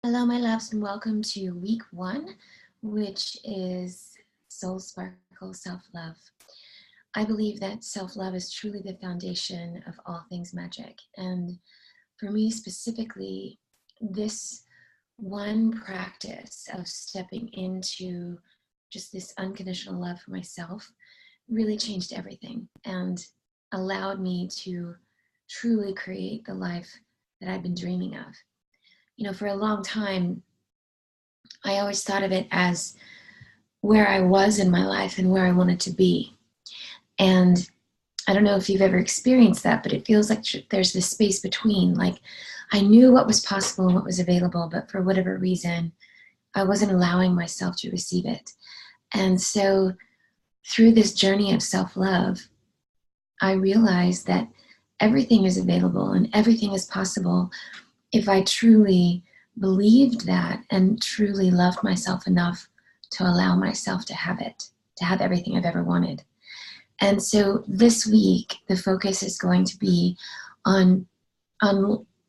Hello, my loves, and welcome to week 1, which is Soul Sparkle Self-Love. I believe that self-love is truly the foundation of all things magic. And for me specifically, this one practice of stepping into just this unconditional love for myself really changed everything and allowed me to truly create the life that I've been dreaming of. You know, for a long time, I always thought of it as where I was in my life and where I wanted to be. And I don't know if you've ever experienced that, but it feels like there's this space between. Like, I knew what was possible and what was available, but for whatever reason, I wasn't allowing myself to receive it. And so through this journey of self-love, I realized that everything is available and everything is possible if I truly believed that and truly loved myself enough to allow myself to have it, to have everything I've ever wanted. And so this week, the focus is going to be on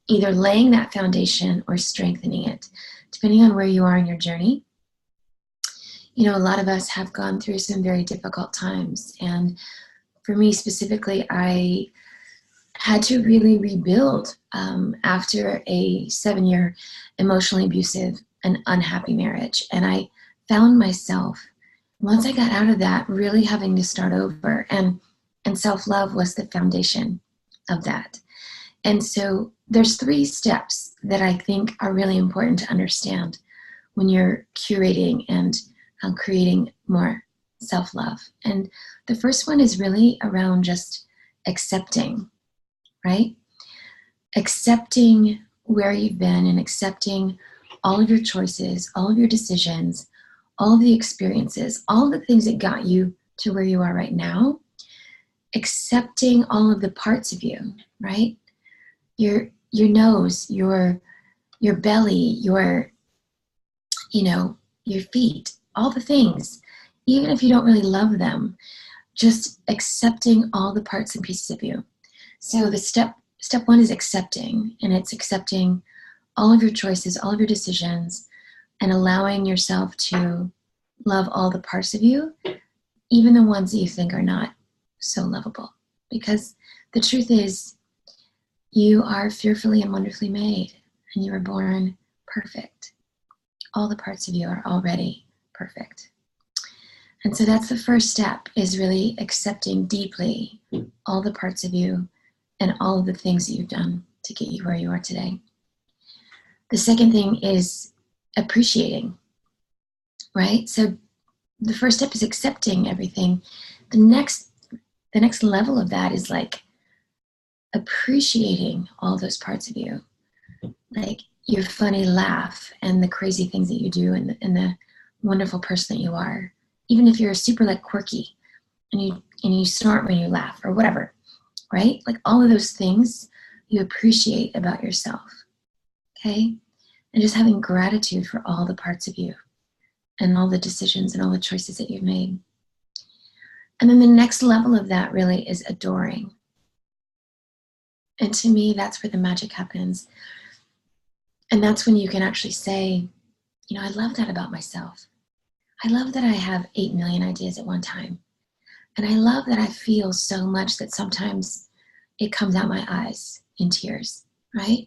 either laying that foundation or strengthening it, depending on where you are in your journey. You know, a lot of us have gone through some very difficult times. And for me specifically, I had to really rebuild after a 7-year emotionally abusive and unhappy marriage. And I found myself, once I got out of that, really having to start over. And self-love was the foundation of that. And so there's 3 steps that I think are really important to understand when you're curating and creating more self-love. And the first one is really around just accepting. Right? Accepting where you've been and accepting all of your choices, all of your decisions, all of the experiences, all of the things that got you to where you are right now. Accepting all of the parts of you, right? Your nose, your belly, your feet, all the things. Even if you don't really love them, just accepting all the parts and pieces of you. So the step 1 is accepting, and it's accepting all of your choices, all of your decisions, and allowing yourself to love all the parts of you, even the ones that you think are not so lovable. Because the truth is, you are fearfully and wonderfully made, and you were born perfect. All the parts of you are already perfect. And so that's the first step, is really accepting deeply all the parts of you and all of the things that you've done to get you where you are today. The second thing is appreciating, right? So the first step is accepting everything. The next level of that is like appreciating all those parts of you, like your funny laugh and the crazy things that you do and the wonderful person that you are. Even if you're super like quirky and you snort when you laugh or whatever. Right? Like all of those things you appreciate about yourself, okay? And just having gratitude for all the parts of you and all the decisions and all the choices that you've made. And then the next level of that really is adoring. And to me, that's where the magic happens. And that's when you can actually say, you know, I love that about myself. I love that I have 8 million ideas at one time. And I love that I feel so much that sometimes it comes out my eyes in tears, right?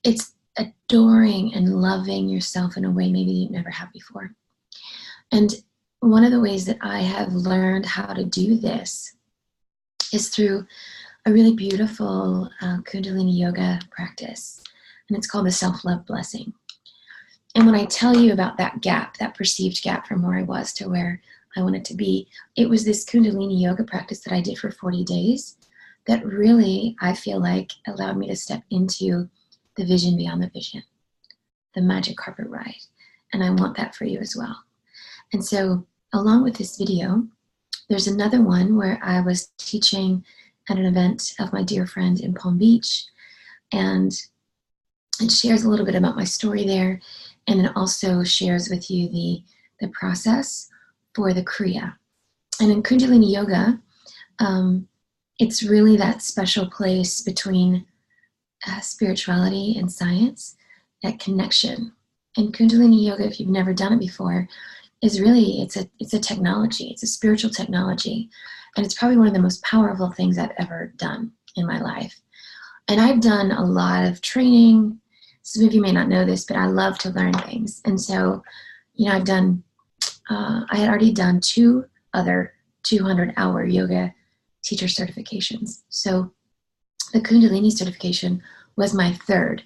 It's adoring and loving yourself in a way maybe you never have before. And one of the ways that I have learned how to do this is through a really beautiful Kundalini yoga practice. And it's called the self-love blessing. And when I tell you about that gap, that perceived gap from where I was to where I wanted to be, it was this Kundalini yoga practice that I did for 40 days that really, I feel like, allowed me to step into the vision beyond the vision, the magic carpet ride. And I want that for you as well. And so along with this video, there's another one where I was teaching at an event of my dear friend in Palm Beach. And it shares a little bit about my story there. And it also shares with you the process for the Kriya. And in Kundalini Yoga, it's really that special place between spirituality and science, that connection. And Kundalini yoga, if you've never done it before, is really, it's a technology. It's a spiritual technology. And it's probably one of the most powerful things I've ever done in my life. And I've done a lot of training. Some of you may not know this, but I love to learn things. And so, I had already done 2 other 200-hour yoga teacher certifications. So the Kundalini certification was my 3rd,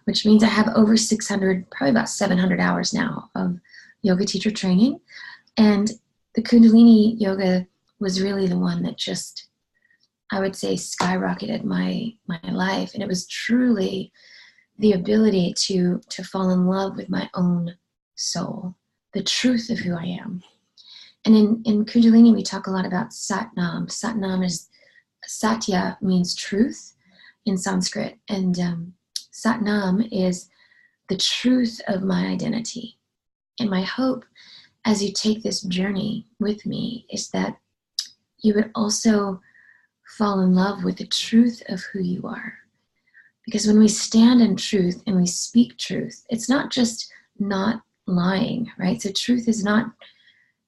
which means I have over 600, probably about 700 hours now of yoga teacher training. And the Kundalini yoga was really the one that just, I would say, skyrocketed my life. And it was truly the ability to fall in love with my own soul, the truth of who I am. And in Kundalini, we talk a lot about Satnam. Satya means truth in Sanskrit. And Satnam is the truth of my identity. And my hope as you take this journey with me is that you would also fall in love with the truth of who you are. Because when we stand in truth and we speak truth, it's not just not lying, right? So truth is not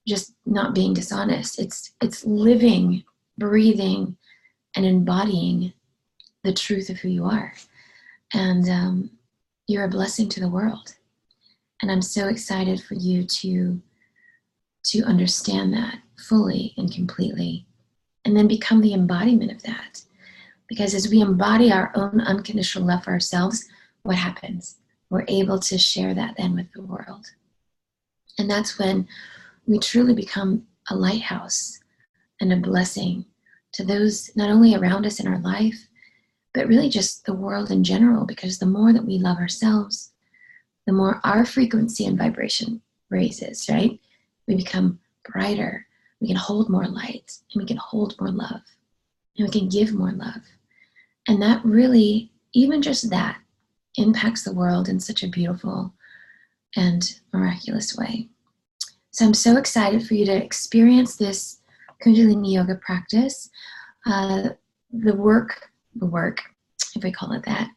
just not being dishonest. It's living, breathing, and embodying the truth of who you are. And you're a blessing to the world. And I'm so excited for you to understand that fully and completely, and then become the embodiment of that. Because as we embody our own unconditional love for ourselves, what happens? We're able to share that then with the world. And that's when we truly become a lighthouse and a blessing to those not only around us in our life, but really just the world in general. Because the more that we love ourselves, the more our frequency and vibration raises, right? We become brighter. We can hold more light, and we can hold more love, and we can give more love. And that really, even just that, impacts the world in such a beautiful and miraculous way. So I'm so excited for you to experience this Kundalini yoga practice. The work, if we call it that,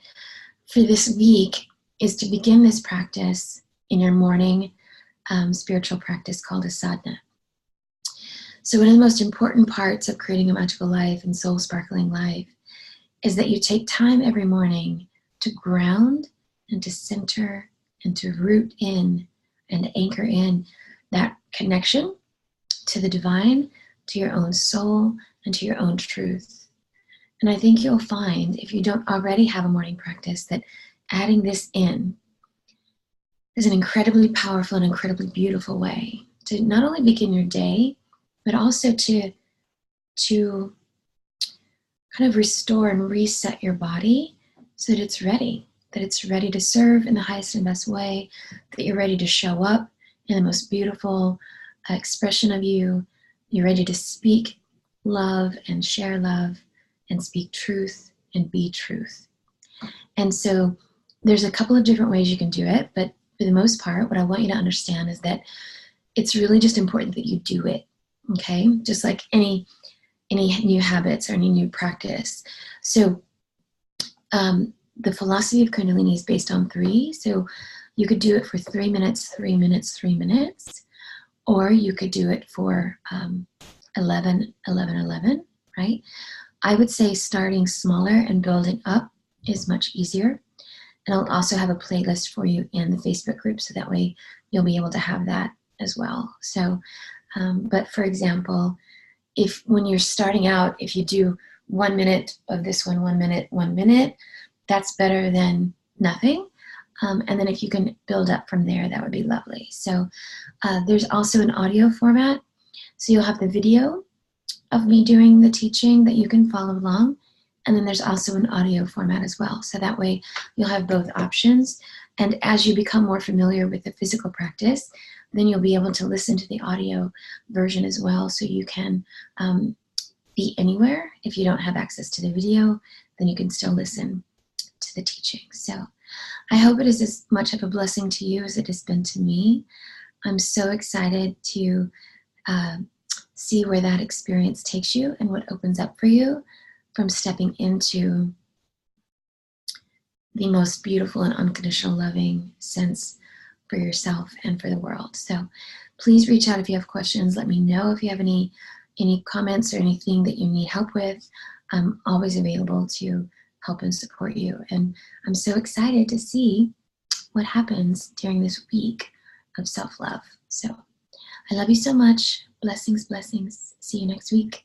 for this week is to begin this practice in your morning spiritual practice called a sadhana. So one of the most important parts of creating a magical life and soul sparkling life is that you take time every morning to ground and to center and to root in and anchor in that connection to the divine, to your own soul, and to your own truth. And I think you'll find, if you don't already have a morning practice, that adding this in is an incredibly powerful and incredibly beautiful way to not only begin your day, but also to kind of restore and reset your body so that it's ready to serve in the highest and best way, that you're ready to show up in the most beautiful expression of you. You're ready to speak love and share love and speak truth and be truth. And so there's a couple of different ways you can do it, but for the most part, what I want you to understand is that it's really just important that you do it, okay? Just like any new habits or any new practice. So the philosophy of Kundalini is based on 3. So you could do it for 3 minutes, 3 minutes, 3 minutes, or you could do it for 11, 11, 11, right? I would say starting smaller and building up is much easier. And I'll also have a playlist for you in the Facebook group, so that way you'll be able to have that as well. So, but for example, when you're starting out, if you do 1 minute of this one, 1 minute, 1 minute, that's better than nothing. And then if you can build up from there, that would be lovely. So there's also an audio format. So you'll have the video of me doing the teaching that you can follow along. And then there's also an audio format as well. So that way you'll have both options. And as you become more familiar with the physical practice, then you'll be able to listen to the audio version as well. So you can be anywhere. If you don't have access to the video, then you can still listen to the teaching. So I hope it is as much of a blessing to you as it has been to me. I'm so excited to see where that experience takes you and what opens up for you from stepping into the most beautiful and unconditional loving sense for yourself and for the world. So please reach out if you have questions. Let me know if you have any comments or anything that you need help with. I'm always available to help and support you. And I'm so excited to see what happens during this week of self-love. So I love you so much. Blessings, blessings. See you next week.